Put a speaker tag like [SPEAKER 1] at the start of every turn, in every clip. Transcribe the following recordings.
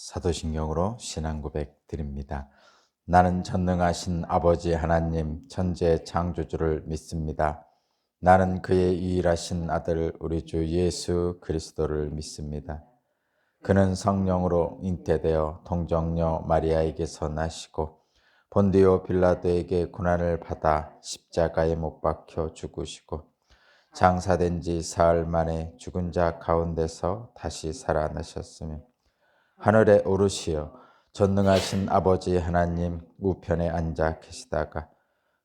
[SPEAKER 1] 사도신경으로 신앙 고백 드립니다. 나는 전능하신 아버지 하나님 천재 창조주를 믿습니다. 나는 그의 유일하신 아들 우리 주 예수 그리스도를 믿습니다. 그는 성령으로 잉태되어 동정녀 마리아에게서 나시고 본디오 빌라도에게 고난을 받아 십자가에 못 박혀 죽으시고 장사된 지 사흘 만에 죽은 자 가운데서 다시 살아나셨으며 하늘에 오르시어 전능하신 아버지 하나님 우편에 앉아 계시다가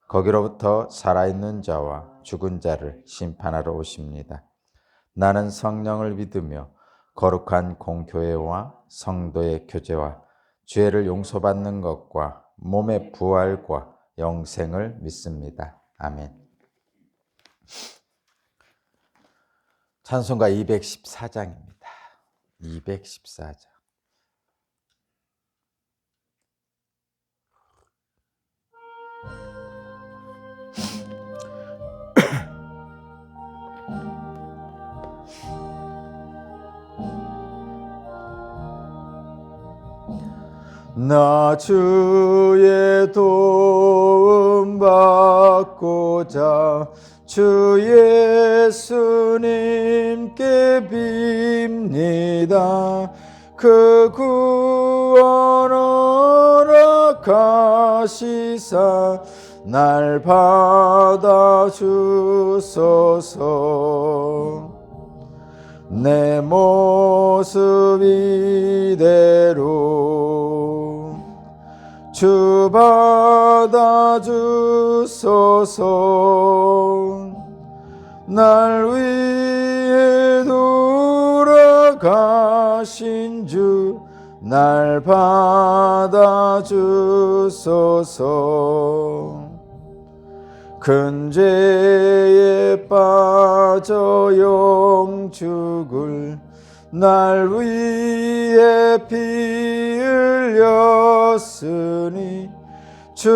[SPEAKER 1] 거기로부터 살아있는 자와 죽은 자를 심판하러 오십니다. 나는 성령을 믿으며 거룩한 공교회와 성도의 교제와 죄를 용서받는 것과 몸의 부활과 영생을 믿습니다. 아멘. 찬송가 214장입니다. 214장. 나 주의 도움 받고자 주 예수님께 빕니다. 그 구원 허락하시사 날 받아주소서. 내 모습 이대로 주 받아주소서. 날 위해 돌아가신 주 날 받아주소서. 큰 죄에 빠져 영죽을 날 위해 피 흘렸으니 주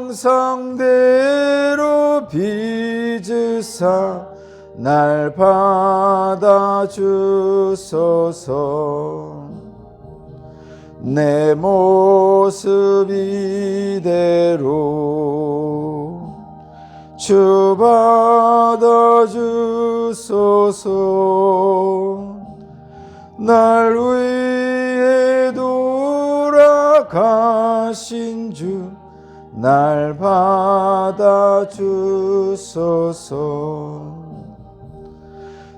[SPEAKER 1] 형상대로 빚으사 날 받아주소서. 내 모습 이대로 주 받아주소서. 날 위해 돌아가신 주 날 받아주소서.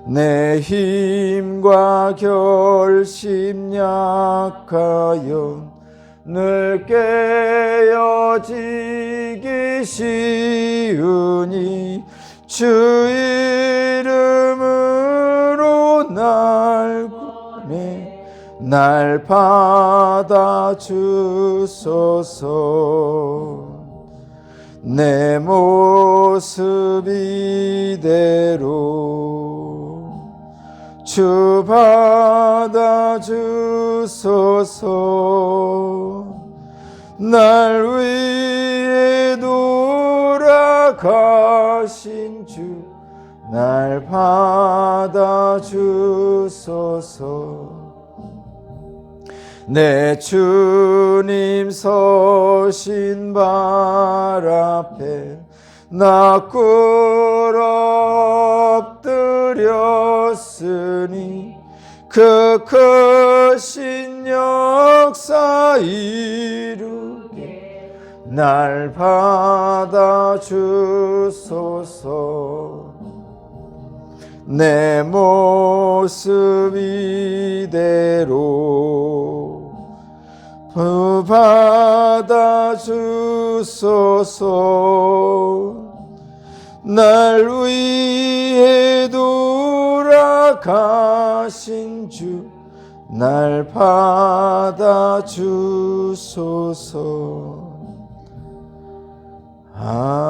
[SPEAKER 1] 내 힘과 결심 약하여 늘 깨어지기 쉬우니 주 이름으로 날 구해 날 받아주소서. 내 모습 이대로 주 받아주소서. 날 위해 돌아가신 주 날 받아주소서. 내 주님 서신 발 앞에 나 꿇어 엎드렸으니 그 크신 역사 이루게 날 받아주소서. 내 모습 이대로 받아주소서. 날 위해 돌아가신 주 날 받아주소서. 아멘.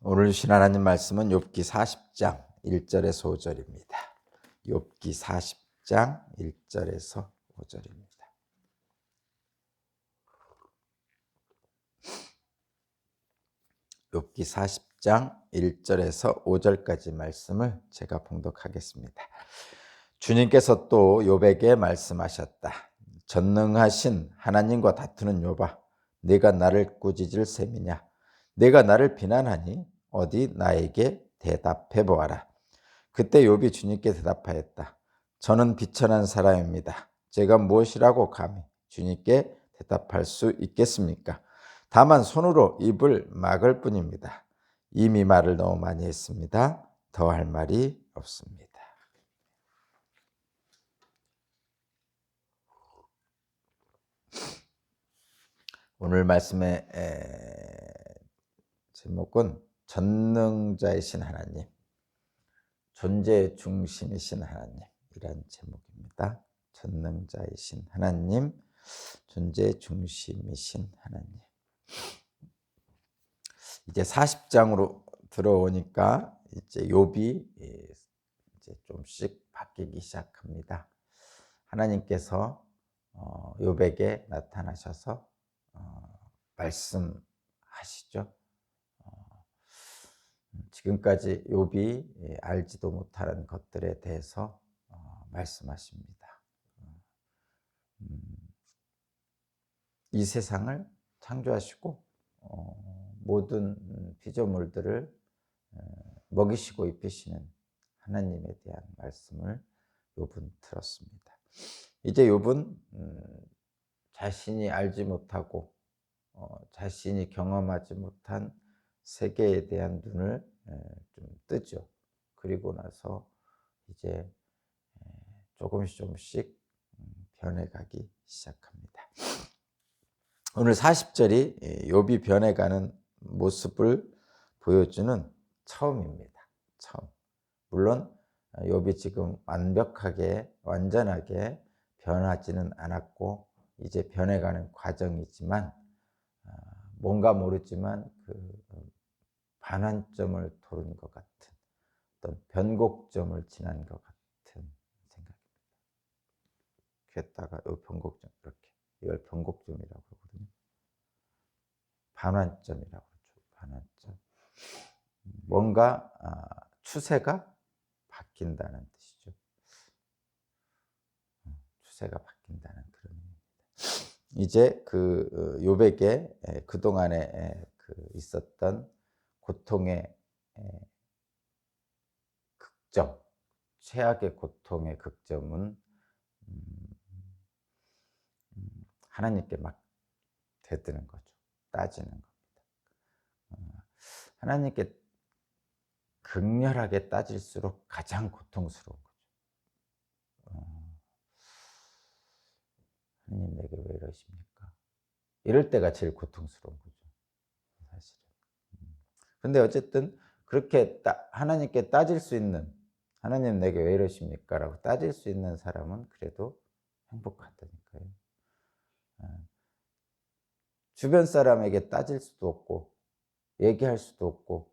[SPEAKER 1] 오늘 주신 하나님 말씀은 욥기 40장 1절에서 5절입니다. 욥기 40장 1절에서 5절입니다. 욥기 40장 1절에서 5절까지 말씀을 제가 봉독하겠습니다. 주님께서 또 욥에게 말씀하셨다. 전능하신 하나님과 다투는 욥아, 네가 나를 꾸짖을 셈이냐? 네가 나를 비난하니 어디 나에게 대답해 보아라. 그때 욥이 주님께 대답하였다. 저는 비천한 사람입니다. 제가 무엇이라고 감히 주님께 대답할 수 있겠습니까? 다만 손으로 입을 막을 뿐입니다. 이미 말을 너무 많이 했습니다. 더 할 말이 없습니다. 오늘 말씀의 제목은 전능자이신 하나님, 존재의 중심이신 하나님이란 제목입니다. 전능자이신 하나님, 존재의 중심이신 하나님. 이제 40장으로 들어오니까 이제 욥이 이제 좀씩 바뀌기 시작합니다. 하나님께서 욥에게 나타나셔서 말씀하시죠. 지금까지 욥이 알지도 못하는 것들에 대해서 말씀하십니다. 이 세상을 창조하시고 모든 피조물들을 먹이시고 입히시는 하나님에 대한 말씀을 욥은 들었습니다. 이제 욥은 자신이 알지 못하고 자신이 경험하지 못한 세계에 대한 눈을 좀 뜨죠. 그리고 나서 이제 조금씩 변해가기 시작합니다. 오늘 40절이 욥이 변해가는 모습을 보여주는 처음입니다. 처음. 물론 욥이 지금 완전하게 변하지는 않았고 이제 변해가는 과정이지만 뭔가 모르지만 그 반환점을 도른 것 같은 어떤 변곡점을 지난 것 같은 생각입니다. 귀에다가 이 변곡점 이렇게 이걸 변곡점이라고 그러거든요. 반환점이라고 그러죠. 반환점. 뭔가 추세가 바뀐다는 뜻이죠. 추세가 바뀐다는 그런 의미입니다. 이제 그 욥에게 그동안에 있었던 고통의 극점, 최악의 고통의 극점은 하나님께 막 대드는 거죠. 따지는 겁니다. 하나님께 극렬하게 따질수록 가장 고통스러운 거죠. 하나님 내게 왜 이러십니까? 이럴 때가 제일 고통스러운 거죠. 사실은. 근데 어쨌든 그렇게 하나님께 따질 수 있는, 하나님 내게 왜 이러십니까? 라고 따질 수 있는 사람은 그래도 행복하다니까요. 주변 사람에게 따질 수도 없고 얘기할 수도 없고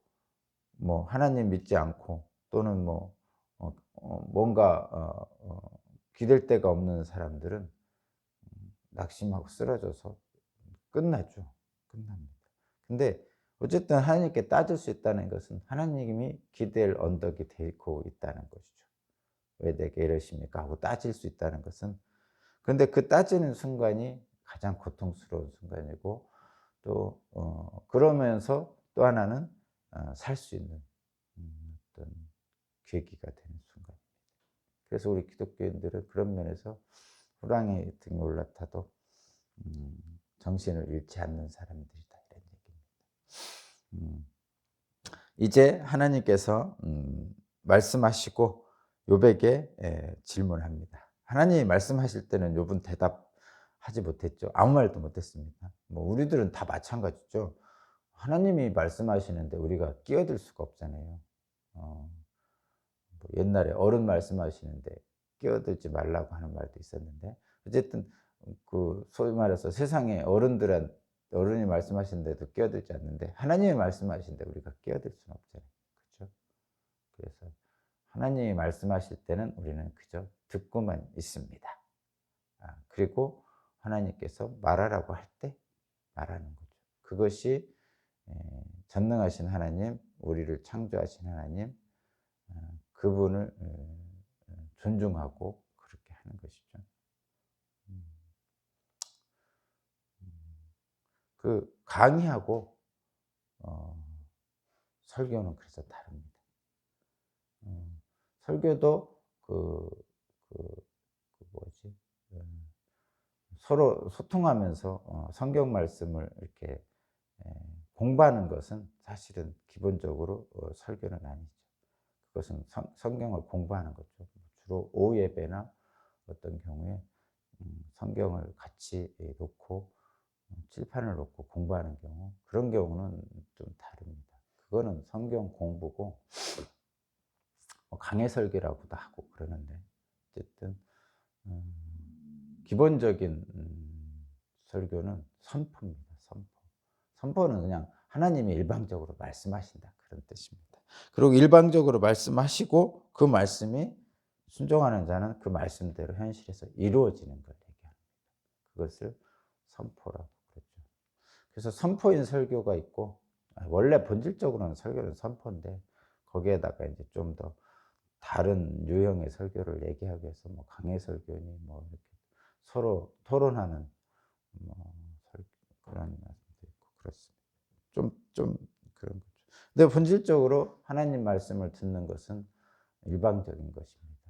[SPEAKER 1] 뭐 하나님 믿지 않고 또는 뭐 뭔가 기댈 데가 없는 사람들은 낙심하고 쓰러져서 끝나죠. 끝납니다. 근데 어쨌든 하나님께 따질 수 있다는 것은 하나님이 기댈 언덕이 되고 있다는 것이죠. 왜 내게 이러십니까? 하고 따질 수 있다는 것은, 근데 그 따지는 순간이 가장 고통스러운 순간이고 또 그러면서 또 하나는 살 수 있는 어떤 계기가 되는 순간입니다. 그래서 우리 기독교인들은 그런 면에서 호랑이 등에 올라타도 정신을 잃지 않는 사람들이다, 이런 얘기입니다. 이제 하나님께서 말씀하시고 욥에게 질문합니다. 하나님이 말씀하실 때는 욥은 대답하지 못했죠. 아무 말도 못했습니다. 뭐 우리들은 다 마찬가지죠. 하나님이 말씀하시는데 우리가 끼어들 수가 없잖아요. 뭐 옛날에 어른 말씀하시는데 끼어들지 말라고 하는 말도 있었는데, 어쨌든 그 소위 말해서 세상에 어른이 말씀하시는데도 끼어들지 않는데 하나님이 말씀하시는데 우리가 끼어들 수는 없잖아요. 그렇죠? 그래서 하나님이 말씀하실 때는 우리는 그저 듣고만 있습니다. 그리고 하나님께서 말하라고 할 때 말하는 거죠. 그것이 전능하신 하나님, 우리를 창조하신 하나님, 그분을 존중하고 그렇게 하는 것이죠. 음. 그 강의하고 설교는 그래서 다릅니다. 설교도 그 뭐지? 서로 소통하면서 성경 말씀을 이렇게 공부하는 것은 사실은 기본적으로 설교는 아니죠. 그것은 성경을 공부하는 거죠. 주로 오후 예배나 어떤 경우에 성경을 같이 놓고 칠판을 놓고 공부하는 경우, 그런 경우는 좀 다릅니다. 그거는 성경 공부고 강해 설교라고도 하고 그러는데, 어쨌든 기본적인 설교는 선포입니다. 선포. 선포는 그냥 하나님이 일방적으로 말씀하신다, 그런 뜻입니다. 그리고 일방적으로 말씀하시고 그 말씀이 순종하는 자는 그 말씀대로 현실에서 이루어지는 걸 얘기합니다. 그것을 선포라고 그러죠. 그래서 선포인 설교가 있고, 원래 본질적으로는 설교는 선포인데 거기에다가 이제 좀 더 다른 유형의 설교를 얘기하기 위해서 뭐 강해 설교니 뭐 이렇게 서로 토론하는 뭐 그런 말씀도 있고 그렇습니다. 좀 그런 거죠. 근데 본질적으로 하나님 말씀을 듣는 것은 일방적인 것입니다.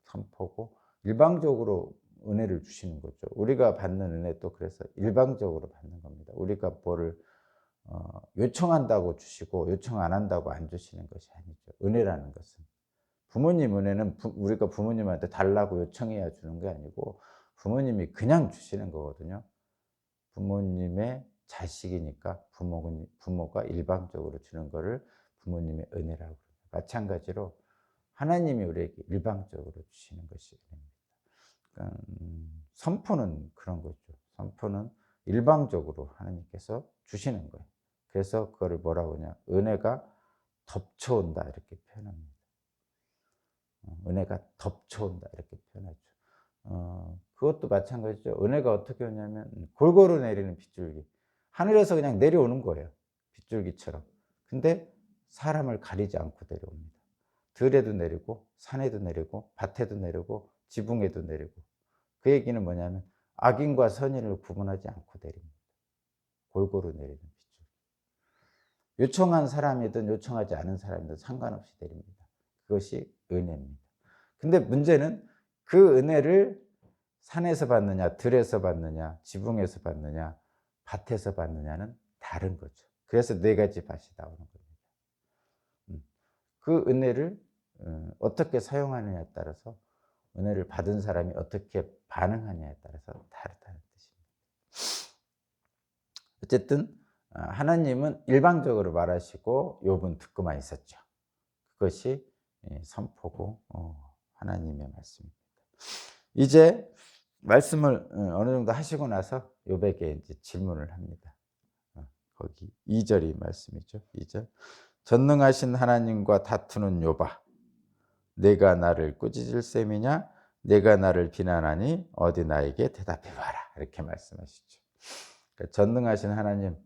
[SPEAKER 1] 선포고 일방적으로 은혜를 주시는 거죠. 우리가 받는 은혜도 그래서 일방적으로 받는 겁니다. 우리가 뭐를 요청한다고 주시고 요청 안 한다고 안 주시는 것이 아니죠. 은혜라는 것은. 부모님 은혜는 우리가 부모님한테 달라고 요청해야 주는 게 아니고 부모님이 그냥 주시는 거거든요. 부모님의 자식이니까 부모가 일방적으로 주는 거를 부모님의 은혜라고 합니다. 마찬가지로 하나님이 우리에게 일방적으로 주시는 것이 은혜입니다. 그러니까 선포는 그런 거죠. 선포는 일방적으로 하나님께서 주시는 거예요. 그래서 그거를 뭐라고 하냐, 은혜가 덮쳐온다 이렇게 표현합니다. 은혜가 덮쳐온다 이렇게 표현하죠. 그것도 마찬가지죠. 은혜가 어떻게 오냐면 골고루 내리는 빗줄기. 하늘에서 그냥 내려오는 거예요, 빗줄기처럼. 근데 사람을 가리지 않고 내려옵니다. 들에도 내리고 산에도 내리고 밭에도 내리고 지붕에도 내리고. 그 얘기는 뭐냐면 악인과 선인을 구분하지 않고 내립니다. 골고루 내리는 빗줄기. 요청한 사람이든 요청하지 않은 사람이든 상관없이 내립니다. 그것이 은혜입니다. 근데 문제는 그 은혜를 산에서 받느냐, 들에서 받느냐, 지붕에서 받느냐, 밭에서 받느냐는 다른 거죠. 그래서 네 가지 밭이 나오는 겁니다. 그 은혜를 어떻게 사용하느냐에 따라서 은혜를 받은 사람이 어떻게 반응하냐에 따라서 다르다는 뜻입니다. 어쨌든 하나님은 일방적으로 말하시고 욥은 듣고만 있었죠. 그것이 선포고 하나님의 말씀입니다. 이제 말씀을 어느 정도 하시고 나서 욥에게 이제 질문을 합니다. 거기 2절이 말씀이죠. 2절. 전능하신 하나님과 다투는 욥아, 내가 나를 꾸짖을 셈이냐? 내가 나를 비난하니 어디 나에게 대답해 봐라. 이렇게 말씀하시죠. 그러니까 전능하신 하나님에게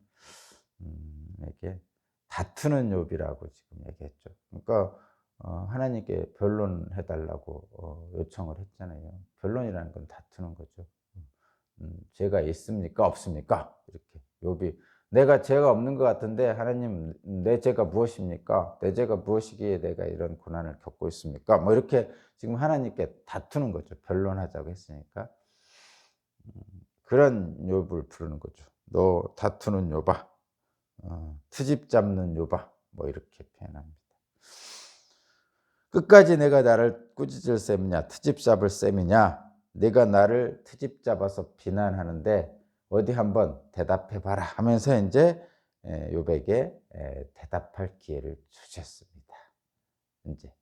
[SPEAKER 1] 다투는 욥이라고 지금 얘기했죠. 그러니까 하나님께 변론해 달라고 요청을 했잖아요. 변론이라는 건 다투는 거죠. 죄가 있습니까? 없습니까? 이렇게 욥이 내가 죄가 없는 것 같은데 하나님, 내 죄가 무엇입니까? 내 죄가 무엇이기에 내가 이런 고난을 겪고 있습니까? 뭐 이렇게 지금 하나님께 다투는 거죠. 변론하자고 했으니까. 그런 욥을 부르는 거죠. 너 다투는 욥아, 트집 잡는 욥아, 뭐 이렇게 표현합니다. 끝까지 내가 나를 꾸짖을 셈이냐, 트집 잡을 셈이냐, 내가 나를 트집 잡아서 비난하는데 어디 한번 대답해 봐라 하면서 이제 욥에게 대답할 기회를 주셨습니다. 이제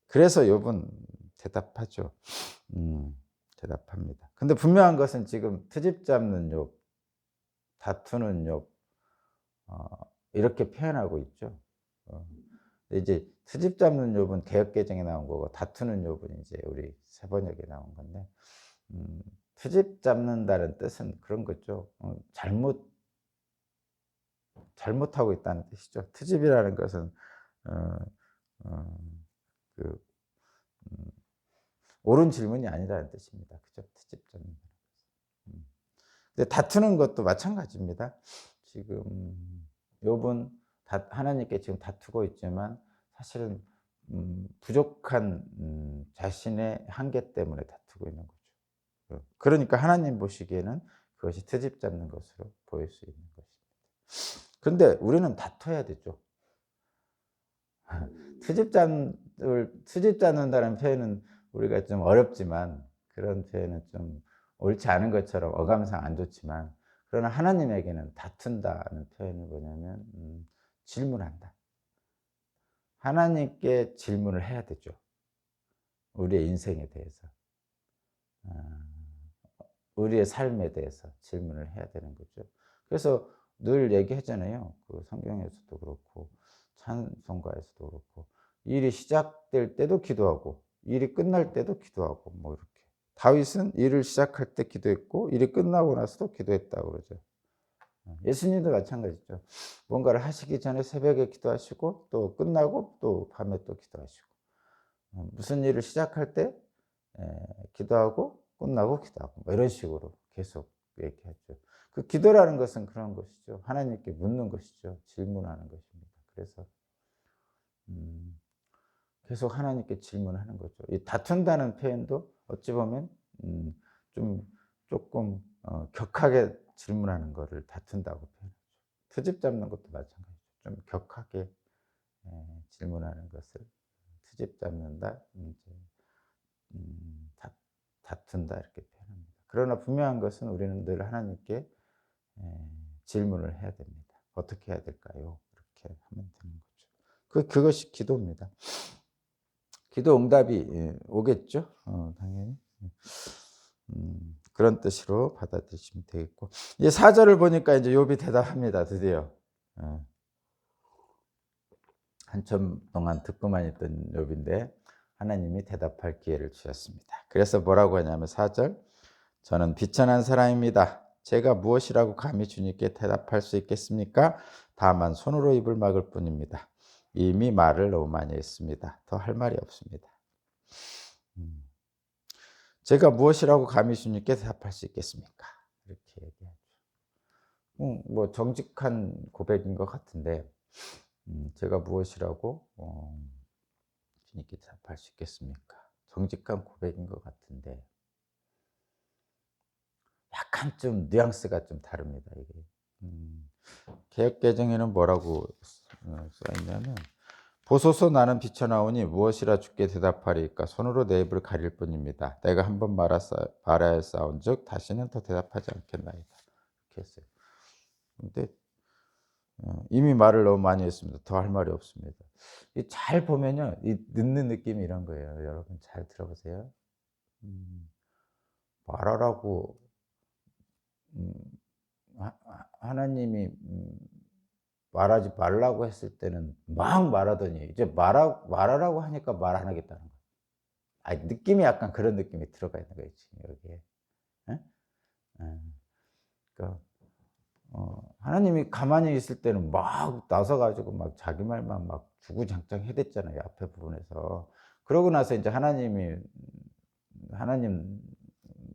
[SPEAKER 1] 그래서 욥은 대답하죠. 대답합니다. 근데 분명한 것은 지금 트집 잡는 욥, 다투는 욥 이렇게 표현하고 있죠. 이제 트집 잡는 욥은 개역개정에 나온 거고 다투는 욥은 이제 우리 세번역에 나온 건데, 트집 잡는다는 뜻은 그런 거죠. 잘못 잘못하고 있다는 뜻이죠. 트집이라는 것은 어 어 그 음 옳은 질문이 아니라는 뜻입니다. 그죠? 트집 잡는 음. 근데 다투는 것도 마찬가지입니다. 지금 욥은 하나님께 지금 다투고 있지만 사실은 부족한 자신의 한계 때문에 다투고 있는 거죠. 그러니까 하나님 보시기에는 그것이 트집 잡는 것으로 보일 수 있는 것입니다. 그런데 우리는 다퉈야 되죠. 트집 잡는다는 표현은 우리가 좀 어렵지만, 그런 표현은 좀 옳지 않은 것처럼 어감상 안 좋지만, 그러나 하나님에게는 다툰다는 표현이 뭐냐면 질문한다. 하나님께 질문을 해야 되죠. 우리의 인생에 대해서, 우리의 삶에 대해서 질문을 해야 되는 거죠. 그래서 늘 얘기하잖아요. 그 성경에서도 그렇고 찬송가에서도 그렇고, 일이 시작될 때도 기도하고 일이 끝날 때도 기도하고, 뭐 이렇게. 다윗은 일을 시작할 때 기도했고 일이 끝나고 나서도 기도했다고 그러죠. 예수님도 마찬가지죠. 뭔가를 하시기 전에 새벽에 기도하시고 또 끝나고 또 밤에 또 기도하시고, 무슨 일을 시작할 때 기도하고 끝나고 기도하고, 뭐 이런 식으로 계속 얘기하죠. 그 기도라는 것은 그런 것이죠. 하나님께 묻는 것이죠. 질문하는 것입니다. 그래서 계속 하나님께 질문하는 거죠. 이 다툰다는 표현도 어찌 보면 좀 조금 격하게 질문하는 거를 다툰다고 표현하죠. 트집 잡는 것도 마찬가지죠. 좀 격하게 질문하는 것을 트집 잡는다, 이제 다 다툰다, 이렇게 표현합니다. 그러나 분명한 것은 우리는 늘 하나님께 질문을 해야 됩니다. 어떻게 해야 될까요? 이렇게 하면 되는 거죠. 그것이 기도입니다. 기도 응답이 오겠죠. 당연히. 그런 뜻으로 받아들이시면 되겠고, 이제 4절을 보니까 이제 욥이 대답합니다. 드디어. 한참 동안 듣고만 있던 욥인데 하나님이 대답할 기회를 주셨습니다. 그래서 뭐라고 하냐면 4절, 저는 비천한 사람입니다. 제가 무엇이라고 감히 주님께 대답할 수 있겠습니까? 다만 손으로 입을 막을 뿐입니다. 이미 말을 너무 많이 했습니다. 더 할 말이 없습니다. 제가 무엇이라고 감히 주님께 대답할 수 있겠습니까? 이렇게 얘기하죠. 뭐 정직한 고백인 것 같은데, 제가 무엇이라고 주님께 대답할 수 있겠습니까? 정직한 고백인 것 같은데, 약간 좀 뉘앙스가 좀 다릅니다. 이게 개역개정에는 뭐라고 써 있냐면, 보소서 나는 비쳐나오니 무엇이라 주께 대답하리까? 손으로 내 입을 가릴 뿐입니다. 내가 한번 말하였사온즉 다시는 더 대답하지 않겠나이다. 이렇게 했어요. 근데 이미 말을 너무 많이 했습니다. 더 할 말이 없습니다. 잘 보면요, 이 듣는 느낌이 이런 거예요. 여러분 잘 들어보세요. 말하라고 하나님이 말하지 말라고 했을 때는 막 말하더니 이제 말하라고 하니까 말 안 하겠다는 거예요. 느낌이 약간 그런 느낌이 들어가 있는 거예요, 지금 여기에. 예? 예. 그러니까 하나님이 가만히 있을 때는 막 나서 가지고 막 자기 말만 막 주구장창 해댔잖아요, 앞에 부분에서. 그러고 나서 이제 하나님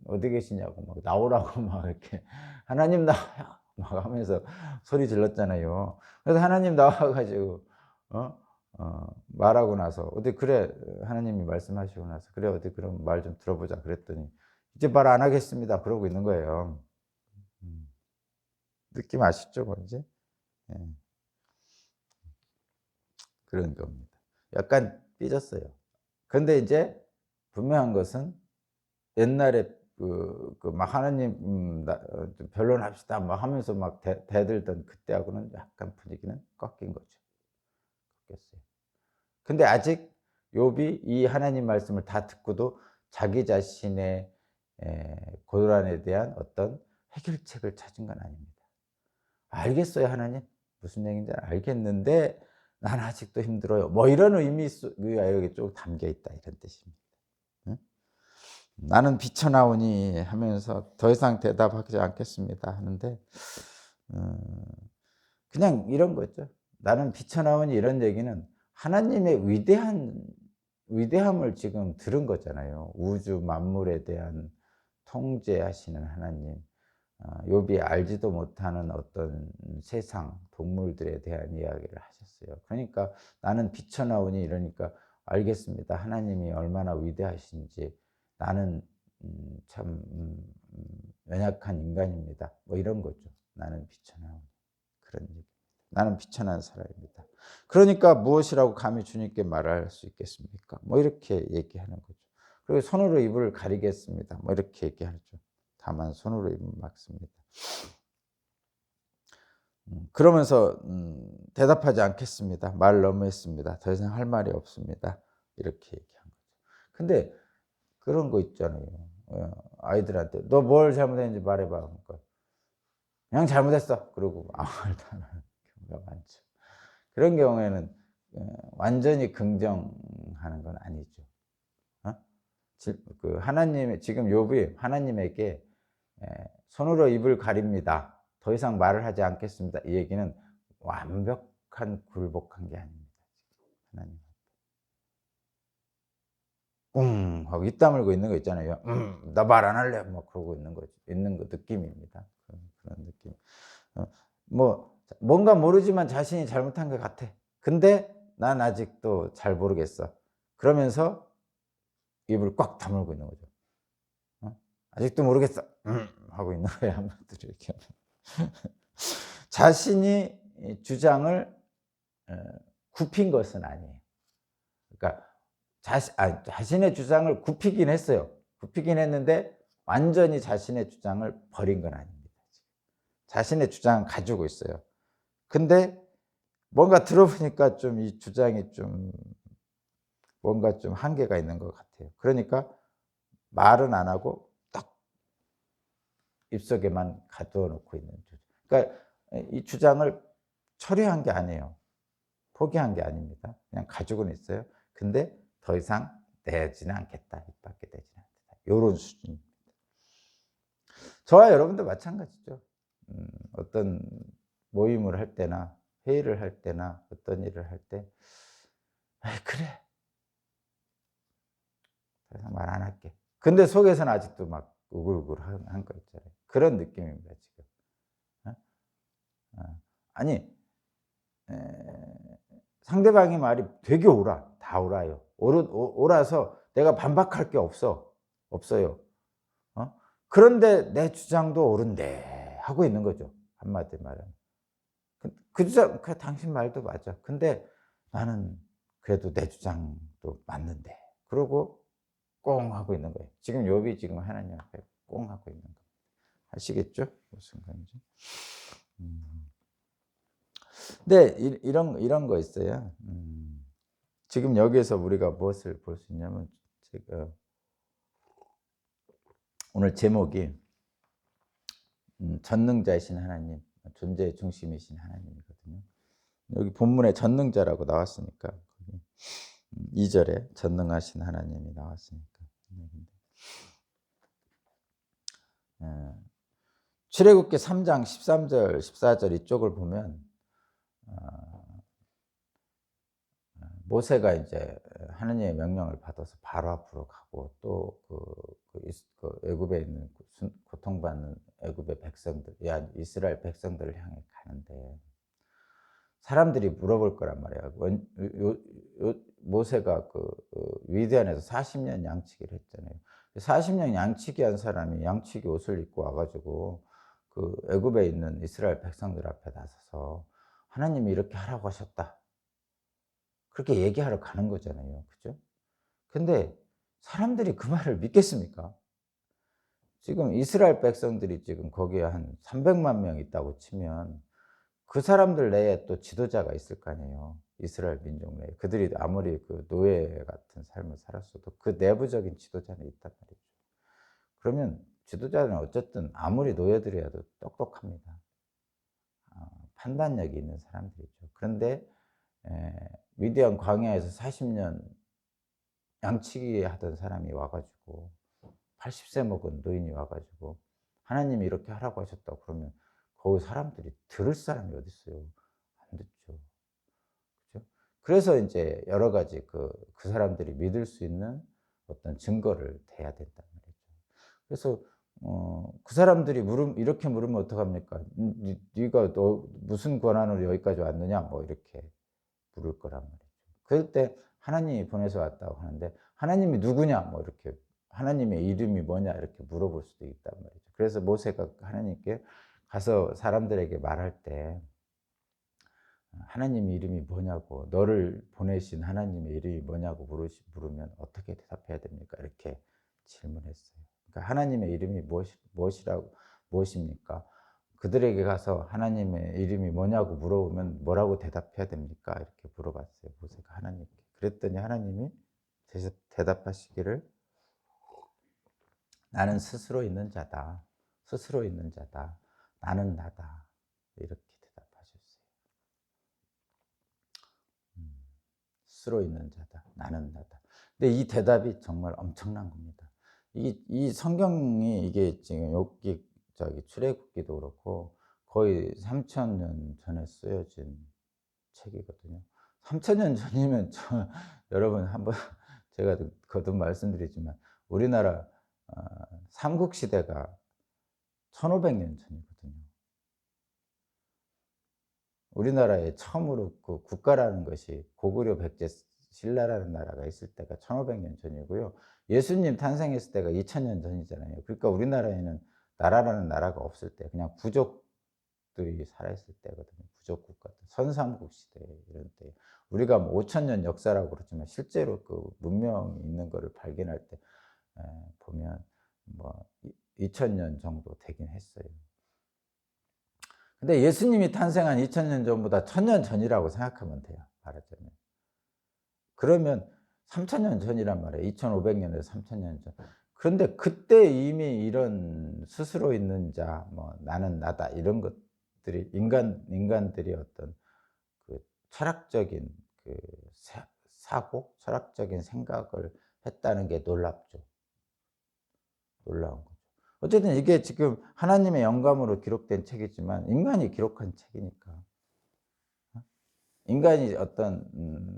[SPEAKER 1] 어디 계시냐고 막 나오라고 막 이렇게 하나님 나와요 막 하면서 소리 질렀잖아요. 그래서 하나님 나와 가지고 말하고 나서 어디 그래, 하나님이 말씀하시고 나서 그래 어디 그럼 말 좀 들어보자 그랬더니 이제 말 안 하겠습니다 그러고 있는 거예요. 느낌 아시죠 뭔지? 예. 그런 겁니다. 약간 삐졌어요. 그런데 이제 분명한 것은 옛날에 막 하나님 좀 변론합시다 막 하면서 막 대들던 그때하고는 약간 분위기는 꺾인 거죠. 꺾였어요. 근데 아직 욥이 이 하나님 말씀을 다 듣고도 자기 자신의 고난에 대한 어떤 해결책을 찾은 건 아닙니다. 알겠어요 하나님. 무슨 얘기인지 알겠는데 난 아직도 힘들어요. 뭐 이런 의미가 여기 쭉 담겨 있다 이런 뜻입니다. 응? 나는 비쳐나오니 하면서 더 이상 대답하지 않겠습니다 하는데, 그냥 이런 거죠. 나는 비천하오니 이런 얘기는 하나님의 위대함을 지금 들은 거잖아요. 우주 만물에 대한 통제하시는 하나님. 욥이 알지도 못하는 어떤 세상 동물들에 대한 이야기를 하셨어요. 그러니까 나는 비천하오니 이러니까 알겠습니다. 하나님이 얼마나 위대하신지. 나는 참 연약한 인간입니다. 뭐 이런 거죠. 나는 비천하오니. 그런 얘기. 나는 비천한 사람입니다. 그러니까 무엇이라고 감히 주님께 말할 수 있겠습니까? 뭐 이렇게 얘기하는 거죠. 그리고 손으로 입을 가리겠습니다. 뭐 이렇게 얘기하죠. 다만 손으로 입을 막습니다. 그러면서 대답하지 않겠습니다. 말 너무 했습니다. 더 이상 할 말이 없습니다. 이렇게 얘기한 거죠. 근데 그런 거 있잖아요. 아이들한테 너 뭘 잘못했는지 말해봐. 그러니까 그냥 잘못했어. 그러고 아무 말도 안 하는 경우가 많죠. 그런 경우에는 완전히 긍정하는 건 아니죠. 하나님의 지금 욥이 하나님에게 손으로 입을 가립니다. 더 이상 말을 하지 않겠습니다. 이 얘기는 완벽한 굴복한 게 아닙니다. 하나님. 하고 입 다물고 있는 거 있잖아요. 나 말 안 할래. 막 그러고 있는 거지. 있는 거 느낌입니다. 그런 느낌. 뭐 뭔가 모르지만 자신이 잘못한 것 같아. 근데 난 아직도 잘 모르겠어. 그러면서 입을 꽉 다물고 있는 거죠. 아직도 모르겠어. 하고 있는 거예요. 한마디로 얘기하면. 자신이 주장을 굽힌 것은 아니에요. 그러니까 자신의 주장을 굽히긴 했어요. 굽히긴 했는데 완전히 자신의 주장을 버린 건 아닙니다. 자신의 주장은 가지고 있어요. 근데 뭔가 들어보니까 좀 이 주장이 좀 뭔가 좀 한계가 있는 것 같아요. 그러니까 말은 안 하고 딱 입속에만 가두어 놓고 있는 주장. 그러니까 이 주장을 철회한 게 아니에요. 포기한 게 아닙니다. 그냥 가지고는 있어요. 근데 더 이상 내지는 않겠다. 입 밖에 내지는 않겠다. 요런 수준입니다. 저와 여러분도 마찬가지죠. 어떤 모임을 할 때나 회의를 할 때나 어떤 일을 할 때 그래. 더 이상 말 안 할게. 근데 속에서는 아직도 막 우글우글한 거 있잖아요. 그런 느낌입니다, 지금. 아니 상대방의 말이 되게 옳아. 다 옳아요. 옳아서 내가 반박할 게 없어요. 그런데 내 주장도 옳은데 하고 있는 거죠. 한마디로 말하면. 그 주장 당신 말도 맞아. 근데 나는 그래도 내 주장도 맞는데. 그러고 꽁 하고 있는 거예요. 지금 욥이 지금 하나님 앞에 꽁 하고 있는 거예요. 아시겠죠? 무슨 건지. 근데 이런 거 있어요. 지금 여기에서 우리가 무엇을 볼 수 있냐면 제가 오늘 제목이 전능자이신 하나님, 존재의 중심이신 하나님이거든요. 여기 본문에 전능자라고 나왔으니까 2절에 전능하신 하나님이 나왔으니까. 출애굽기 3장 13절 14절 이쪽을 보면 모세가 이제 하나님의 명령을 받아서 바로 앞으로 가고 또 애굽에 있는 고통받는 애굽의 백성들, 이스라엘 백성들을 향해 가는데 사람들이 물어볼 거란 말이에요. 모세가 미디안에서 40년 양치기를 했잖아요. 40년 양치기 한 사람이 양치기 옷을 입고 와가지고 그 애굽에 있는 이스라엘 백성들 앞에 나서서 하나님이 이렇게 하라고 하셨다. 그렇게 얘기하러 가는 거잖아요. 그죠? 근데 사람들이 그 말을 믿겠습니까? 지금 이스라엘 백성들이 지금 거기에 한 300만 명 있다고 치면 그 사람들 내에 또 지도자가 있을 거 아니에요. 이스라엘 민족 내에. 그들이 아무리 그 노예 같은 삶을 살았어도 그 내부적인 지도자는 있단 말이죠. 그러면 지도자는 어쨌든 아무리 노예들이라도 똑똑합니다. 판단력이 있는 사람들이죠. 그런데 미디안 광야에서 40년 양치기 하던 사람이 와가지고 80세 먹은 노인이 와가지고 하나님이 이렇게 하라고 하셨다고 그러면 거기 사람들이 들을 사람이 어디 있어요. 그래서 인제 여러 가지 그 사람들이 믿을 수 있는 어떤 증거를 대야 된단 말이죠. 그래서 그 사람들이 이렇게 물으면 어떡합니까? 네가 너 무슨 권한으로 여기까지 왔느냐?" 뭐 이렇게 물을 거란 말이죠. 그럴 때 하나님이 보내서 왔다고 하는데 "하나님이 누구냐?" 뭐 이렇게 "하나님의 이름이 뭐냐?" 이렇게 물어볼 수도 있단 말이죠. 그래서 모세가 하나님께 가서 사람들에게 말할 때 하나님의 이름이 뭐냐고, 너를 보내신 하나님의 이름이 뭐냐고 물으면 어떻게 대답해야 됩니까? 이렇게 질문했어요. 그러니까 하나님의 이름이 무엇입니까? 그들에게 가서 하나님의 이름이 뭐냐고 물어보면 뭐라고 대답해야 됩니까? 이렇게 물어봤어요, 모세가 하나님께. 그랬더니 하나님이 대답하시기를 나는 스스로 있는 자다. 스스로 있는 자다. 나는 나다. 이렇게 대답하셨어요. 스스로 있는 자다. 나는 나다. 근데 이 대답이 정말 엄청난 겁니다. 이 성경이 이게 지금 여기 출애굽기도 그렇고 거의 3,000년 전에 쓰여진 책이거든요. 3,000년 전이면 여러분 한번 제가 거듭 말씀드리지만 우리나라 삼국 시대가 1,500년 전이거든요. 우리나라에 처음으로 그 국가라는 것이 고구려 백제 신라라는 나라가 있을 때가 1,500년 전이고요. 예수님 탄생했을 때가 2,000년 전이잖아요. 그러니까 우리나라에는 나라라는 나라가 없을 때 그냥 부족들이 살아있을 때거든요. 부족 국가들. 선삼국 시대 이런 때. 우리가 뭐 5,000년 역사라고 그러지만 실제로 그 문명이 있는 거를 발견할 때 보면 뭐 2,000년 정도 되긴 했어요. 근데 예수님이 탄생한 2,000년 전보다 1,000년 전이라고 생각하면 돼요, 말하자면. 그러면 3,000년 전이란 말이에요. 2,500년에서 3,000년 전. 그런데 그때 이미 이런 스스로 있는 자, 뭐 나는 나다 이런 것들이 인간들이 어떤 그 철학적인 그 사고, 철학적인 생각을 했다는 게 놀랍죠. 놀라운 거죠. 어쨌든 이게 지금 하나님의 영감으로 기록된 책이지만 인간이 기록한 책이니까. 인간이 어떤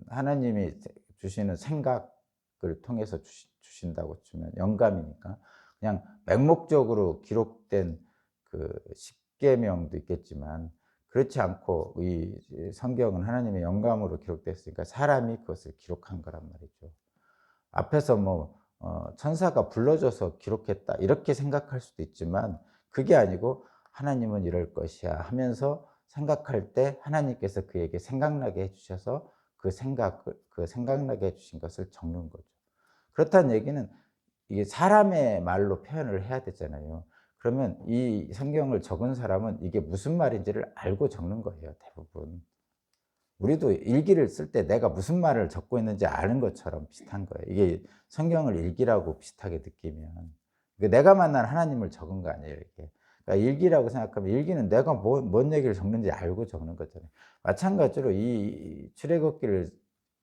[SPEAKER 1] 하나님이 주시는 생각을 통해서 주신다고 치면 영감이니까 그냥 맹목적으로 기록된 그 십계명도 있겠지만 그렇지 않고 이 성경은 하나님의 영감으로 기록됐으니까 사람이 그것을 기록한 거란 말이죠. 앞에서 뭐 천사가 불러줘서 기록했다 이렇게 생각할 수도 있지만 그게 아니고 '하나님은 이럴 것이야.' 하면서 생각할 때 하나님께서 그에게 생각나게 해 주셔서 그 생각나게 해 주신 것을 적는 거죠. 그렇다는 얘기는 이게 사람의 말로 표현을 해야 되잖아요. 그러면 이 성경을 적은 사람은 이게 무슨 말인지를 알고 적는 거예요, 대부분. 우리도 일기를 쓸 때 내가 무슨 말을 적고 있는지 아는 것처럼 비슷한 거예요. 이게 성경을 일기라고 비슷하게 느끼면. 내가 만난 하나님을 적은 거 아니에요, 이게. 그러니까 일기라고 생각하면 일기는 내가 뭔 얘기를 적는지 알고 적는 거잖아요. 마찬가지로 이 출애굽기를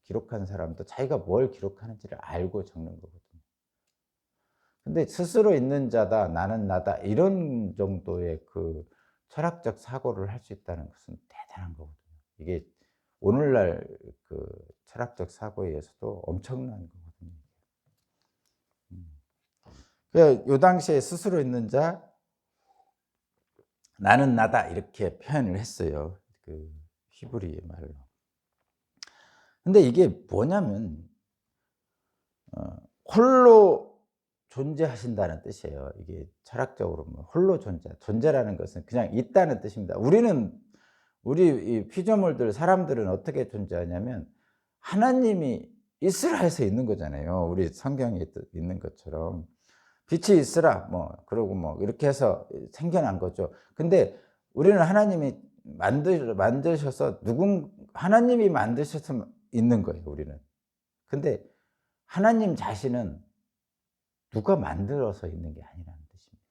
[SPEAKER 1] 기록한 사람도 자기가 뭘 기록하는지를 알고 적는 거거든요. 근데 '스스로 있는 자다. 나는 나다.' 이런 정도의 그 철학적 사고를 할 수 있다는 것은 대단한 거거든요. 이게 오늘날 그 철학적 사고에 의해서도 엄청난 거거든요. 음. 요 당시에 스스로 있는 자, 나는 나다 이렇게 표현을 했어요. 그 히브리 말로. 근데 이게 뭐냐면 홀로 존재하신다는 뜻이에요. 이게 철학적으로 보면 홀로 존재라는 것은 그냥 있다는 뜻입니다. 우리 이 피조물들 사람들은 어떻게 존재하냐면 하나님이 있으라 해서 있는 거잖아요. 우리 성경에 있는 것처럼. 빛이 있으라 뭐 그러고 뭐 이렇게 해서 생겨난 거죠. 근데 우리는 하나님이 만드셔서 하나님이 만드셔서 있는 거예요, 우리는. 근데 하나님 자신은 누가 만들어서 있는 게 아니라는 뜻입니다.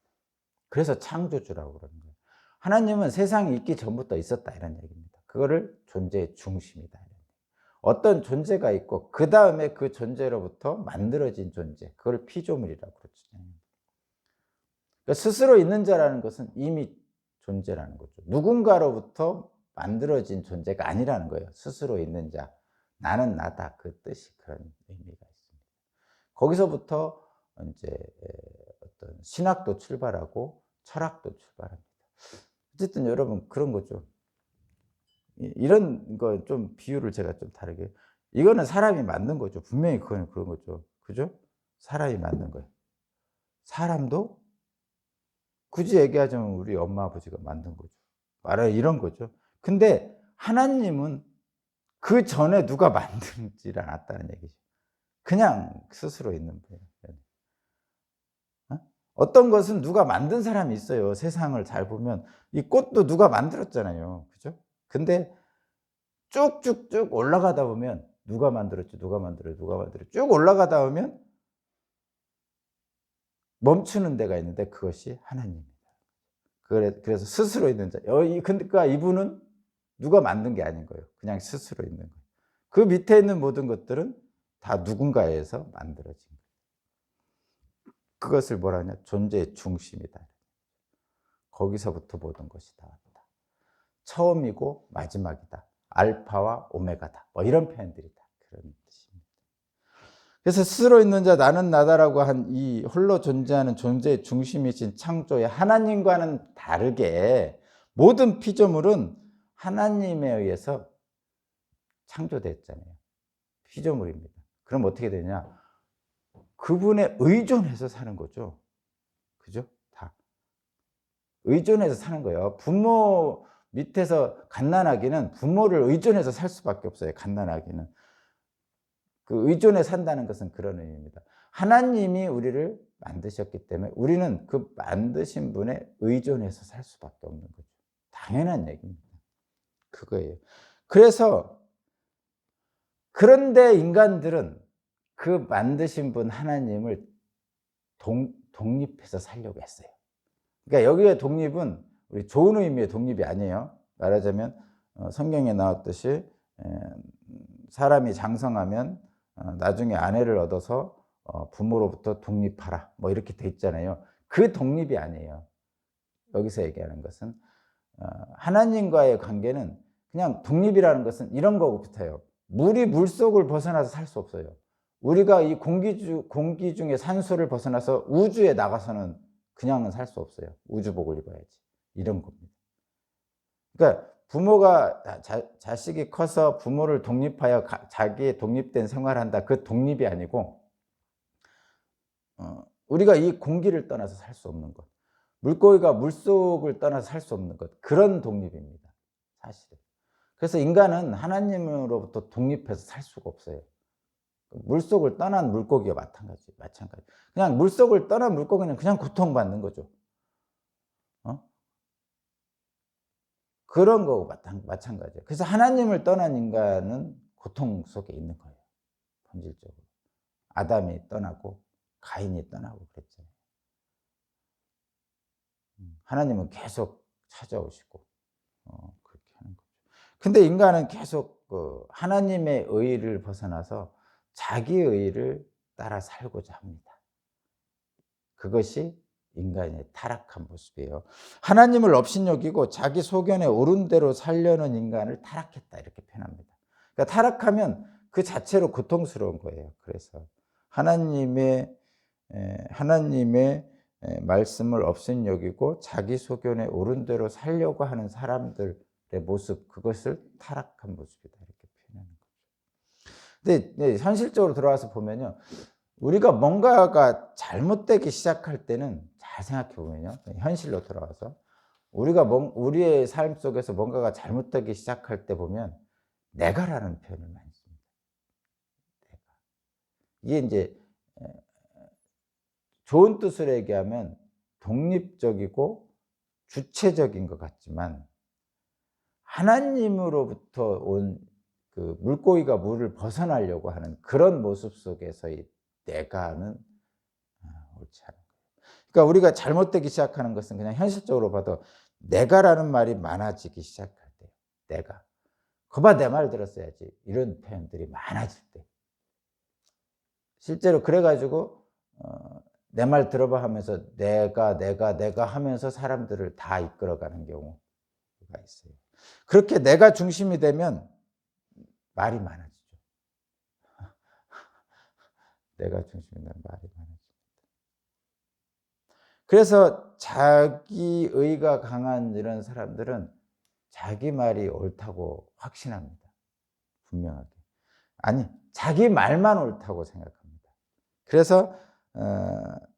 [SPEAKER 1] 그래서 창조주라고 그러는 거예요. 하나님은 세상이 있기 전부터 있었다 이런 얘기입니다. 그거를 존재의 중심이다. 어떤 존재가 있고 그다음에 그 존재로부터 만들어진 존재, 그걸 피조물이라고 그러죠. 그러니까 스스로 있는 자라는 것은 이미 존재라는 거죠. 누군가로부터 만들어진 존재가 아니라는 거예요. 스스로 있는 자, 나는 나다 그 뜻이 그런 의미가 있습니다. 거기서부터 인제 어떤 신학도 출발하고 철학도 출발합니다. 어쨌든 여러분 그런 거죠. 이런 거 좀 비유를 제가 좀 다르게 이거는 사람이 만든 거죠. 분명히 그거는 그런 거죠. 그죠? 사람이 만든 거예요. 사람도 굳이 얘기하자면 우리 엄마 아버지가 만든 거죠. 말하자면 이런 거죠. 근데 하나님은 그전에 누가 만들지를 않았다는 얘기죠. 그냥 스스로 있는 분이에요. 어? 어떤 것은 누가 만든 사람이 있어요. 세상을 잘 보면 이 꽃도 누가 만들었잖아요. 그죠? 근데 쭉쭉쭉 올라가다 보면 누가 만들었지, 누가 만들었지, 누가 만들었지 쭉 올라가다 보면 멈추는 데가 있는데 그것이 하나님입니다. 그래서 스스로 있는 자. 그러니까 이분은 누가 만든 게 아닌 거예요. 그냥 스스로 있는 거예요. 그 밑에 있는 모든 것들은 다 누군가에 의해서 만들어진 거예요. 그것을 뭐라 하냐? 존재의 중심이다. 거기서부터 모든 것이 다 왔다. 처음이고 마지막이다. 알파와 오메가다. 뭐 이런 표현들이 다 그런 뜻입니다. 그래서 스스로 있는 자 나는 나다라고 한 이 홀로 존재하는 존재의 중심이신 창조의 하나님과는 다르게 모든 피조물은 하나님에 의해서 창조됐잖아요. 피조물입니다. 그럼 어떻게 되냐? 그분에 의존해서 사는 거죠. 그죠? 다. 의존해서 사는 거예요. 부모 밑에서 갓난아기는 부모를 의존해서 살 수밖에 없어요. 갓난아기는. 그 의존해 산다는 것은 그런 의미입니다. 하나님이 우리를 만드셨기 때문에 우리는 그 만드신 분에 의존해서 살 수밖에 없는 거죠. 당연한 얘기입니다. 그거예요. 그런데 인간들은 그 만드신 분 하나님을 독립해서 살려고 했어요. 그러니까 여기의 독립은 우리 좋은 의미의 독립이 아니에요. 말하자면 성경에 나왔듯이 사람이 장성하면 나중에 아내를 얻어서 부모로부터 독립하라 뭐 이렇게 돼 있잖아요. 그 독립이 아니에요. 여기서 얘기하는 것은 하나님과의 관계는 그냥 독립이라는 것은 이런 거고 같아요. 물이 물속을 벗어나서 살 수 없어요. 우리가 이 공기 중에 산소를 벗어나서 우주에 나가서는 그냥은 살 수 없어요. 우주복을 입어야지. 이런 겁니다. 그러니까 부모가 자식이 커서 부모를 독립하여 자기의 독립된 생활을 한다. 그 독립이 아니고 우리가 이 공기를 떠나서 살 수 없는 것. 물고기가 물속을 떠나서 살 수 없는 것. 그런 독립입니다. 사실은. 그래서 인간은 하나님으로부터 독립해서 살 수가 없어요. 물속을 떠난 물고기가 마찬가지. 그냥 물속을 떠난 물고기는 그냥 고통받는 거죠. 그런 거고 마찬가지예요. 그래서 하나님을 떠난 인간은 고통 속에 있는 거예요. 본질적으로. 아담이 떠나고 가인이 떠나고 그랬잖아요. 하나님은 계속 찾아오시고 그렇게 하는 거죠. 근데 인간은 계속 하나님의 의를 벗어나서 자기의 의를 따라 살고자 합니다. 그것이 인간의 타락한 모습이에요. 하나님을 업신여기고 자기 소견에 옳은 대로 살려는 인간을 타락했다 이렇게 표현합니다. 그러니까 타락하면 그 자체로 고통스러운 거예요. 그래서 하나님의 말씀을 업신여기고 자기 소견에 옳은 대로 살려고 하는 사람들의 모습, 그것을 타락한 모습이다 이렇게 표현하는 거죠. 근데 현실적으로 들어와서 보면요. 우리가 뭔가가 잘못되기 시작할 때는 잘 생각해 보면요. 현실로 들어와서 우리의 삶 속에서 뭔가가 잘못되기 시작할 때 보면 내가라는 표현을 많이 씁니다. 내가. 이게 이제 좋은 뜻으로 얘기하면 독립적이고 주체적인 것 같지만 하나님으로부터 온 그 물고기가 물을 벗어나려고 하는 그런 모습 속에서의 내가는 옳지 않은 거예요. 그러니까 우리가 잘못되기 시작하는 것은 그냥 현실적으로 봐도 내가라는 말이 많아지기 시작할 때, 내가. 거봐 내 말 들었어야지. 이런 표현들이 많아질 때. 실제로 그래가지고 내 말 들어봐 하면서 내가 하면서 사람들을 다 이끌어가는 경우가 있어요. 그렇게 내가 중심이 되면 말이 많아지죠. 내가 중심이라는 말이 많아집니다. 그래서 자기의가 강한 이런 사람들은 자기 말이 옳다고 확신합니다. 분명하게. 아니, 자기 말만 옳다고 생각합니다. 그래서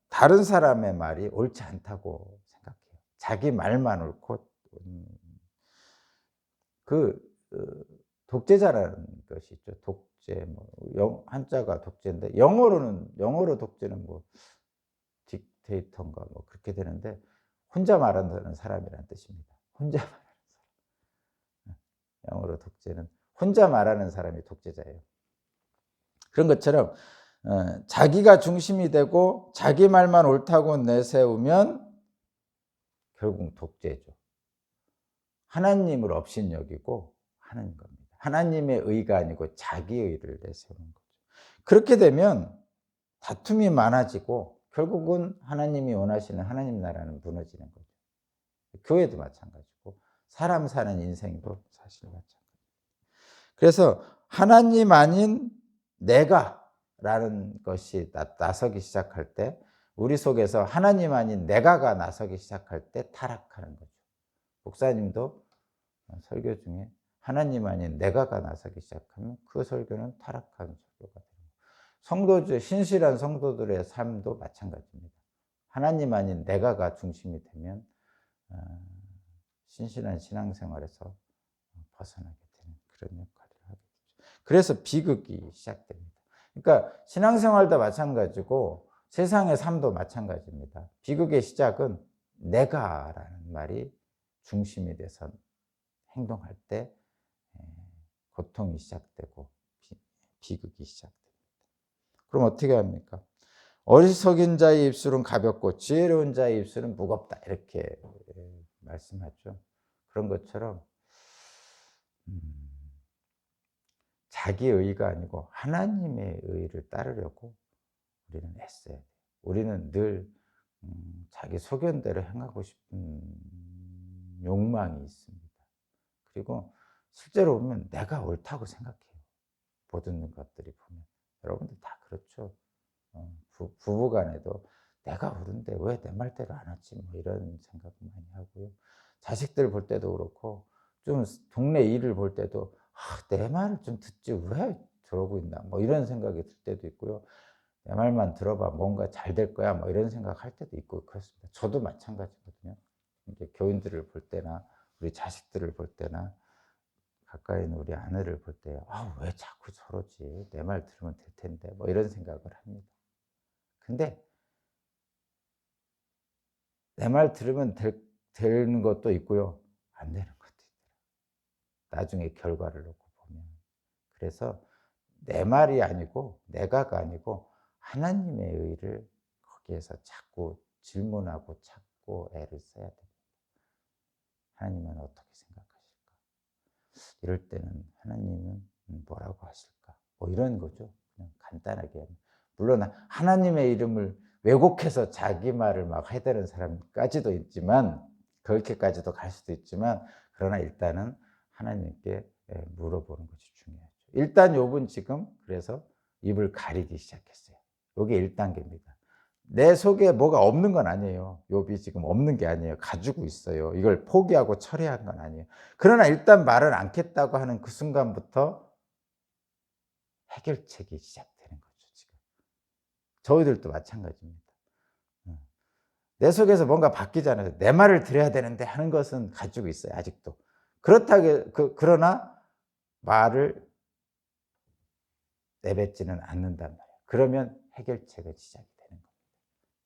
[SPEAKER 1] 다른 사람의 말이 옳지 않다고 생각해요. 자기 말만 옳고 독재자라는 것이 있죠. 독재, 한자가 독재인데 영어로 독재는 딕테이터인가 그렇게 되는데 혼자 말한다는 사람이라는 뜻입니다. 혼자 말하는 사람. 영어로 독재는 혼자 말하는 사람이 독재자예요. 그런 것처럼 자기가 중심이 되고 자기 말만 옳다고 내세우면 결국 독재죠. 하나님을 업신여기고 하는 겁니다. 하나님의 의가 아니고 자기의 의를 내세우는 거죠. 그렇게 되면 다툼이 많아지고 결국은 하나님이 원하시는 하나님 나라는 무너지는 거죠. 교회도 마찬가지고 사람 사는 인생도 사실 마찬가지입니다. 그래서 하나님 아닌 내가라는 것이 나서기 시작할 때, 우리 속에서 하나님 아닌 내가가 나서기 시작할 때 타락하는 거죠. 목사님도 설교 중에 하나님 아닌 내가가 나서기 시작하면 그 설교는 타락한 설교가 됩니다. 성도들, 신실한 성도들의 삶도 마찬가지입니다. 하나님 아닌 내가가 중심이 되면 신실한 신앙생활에서 벗어나게 되는 그런 역할을 하게 되죠. 그래서 비극이 시작됩니다. 그러니까 신앙생활도 마찬가지고 세상의 삶도 마찬가지입니다. 비극의 시작은 내가라는 말이 중심이 돼서 행동할 때 고통이 시작되고 비극이 시작됩니다. 그럼 어떻게 합니까? 어리석은 자의 입술은 가볍고 지혜로운 자의 입술은 무겁다, 이렇게 말씀하죠. 그런 것처럼 자기의 의가 아니고 하나님의 의를 따르려고 우리는 애써야 돼요. 우리는 늘 자기 소견대로 행하고 싶은 욕망이 있습니다. 그리고 실제로 보면 내가 옳다고 생각해요. 모든 것들이 보면. 여러분들 다 그렇죠. 부부 간에도 내가 옳은데 왜 내 말대로 안 하지? 이런 생각 많이 하고요. 자식들 볼 때도 그렇고, 좀 동네 일을 볼 때도 내 말을 좀 듣지 왜 저러고 있나? 이런 생각이 들 때도 있고요. 내 말만 들어봐 뭔가 잘 될 거야, 이런 생각할 때도 있고 그렇습니다. 저도 마찬가지거든요. 이제 교인들을 볼 때나 우리 자식들을 볼 때나 가까이 있는 우리 아내를 볼 때 왜 자꾸 저러지? 내 말 들으면 될 텐데 이런 생각을 합니다. 근데 내 말 들으면 되는 것도 있고요, 안 되는 것도 있더라고요. 나중에 결과를 놓고 보면. 그래서 내 말이 아니고 내가가 아니고 하나님의 의를 거기에서 자꾸 질문하고 찾고 애를 써야 됩니다. 하나님은 어떻게 생각하실까? 이럴 때는 하나님은 뭐라고 하실까? 이런 거죠. 그냥 간단하게. 물론 하나님의 이름을 왜곡해서 자기 말을 막 해대는 사람까지도 있지만, 그렇게까지도 갈 수도 있지만, 그러나 일단은 하나님께 물어보는 것이 중요하죠. 일단 욥은 지금 그래서 입을 가리기 시작했어요. 이게 1단계입니다. 내 속에 뭐가 없는 건 아니에요. 욥이 지금 없는 게 아니에요. 가지고 있어요. 이걸 포기하고 철회한 건 아니에요. 그러나 일단 말을 않겠다고 하는 그 순간부터 해결책이 시작되는 거죠, 지금. 저희들도 마찬가지입니다. 내 속에서 뭔가 바뀌잖아요. 내 말을 들어야 되는데 하는 것은 가지고 있어요, 아직도. 그러나 말을 내뱉지는 않는단 말이에요. 그러면 해결책은 시작이 되는 겁니다.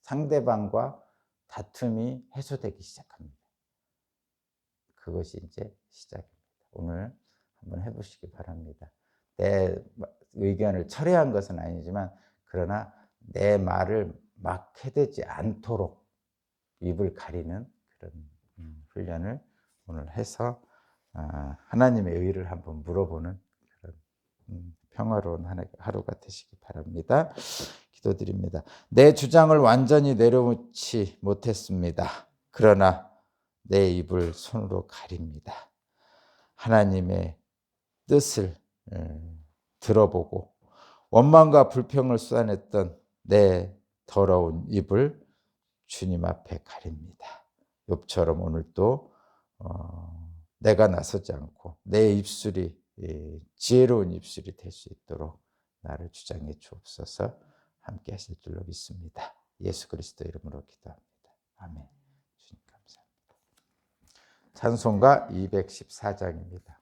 [SPEAKER 1] 상대방과 다툼이 해소되기 시작합니다. 그것이 이제 시작입니다. 오늘 한번 해보시기 바랍니다. 내 의견을 철회한 것은 아니지만, 그러나 내 말을 막 해대지 않도록 입을 가리는 그런 훈련을 오늘 해서 하나님의 의를 한번 물어보는 그런 평화로운 하루가 되시기 바랍니다. 기도드립니다. 내 주장을 완전히 내려놓지 못했습니다. 그러나 내 입을 손으로 가립니다. 하나님의 뜻을 들어보고 원망과 불평을 쏟아냈던 내 더러운 입을 주님 앞에 가립니다. 욥처럼 오늘도 내가 나서지 않고 내 입술이 지혜로운 입술이 될 수 있도록 나를 주장해 주옵소서. 함께 하실 줄로 믿습니다. 예수 그리스도 이름으로 기도합니다. 아멘. 주님 감사합니다. 찬송가 214장입니다.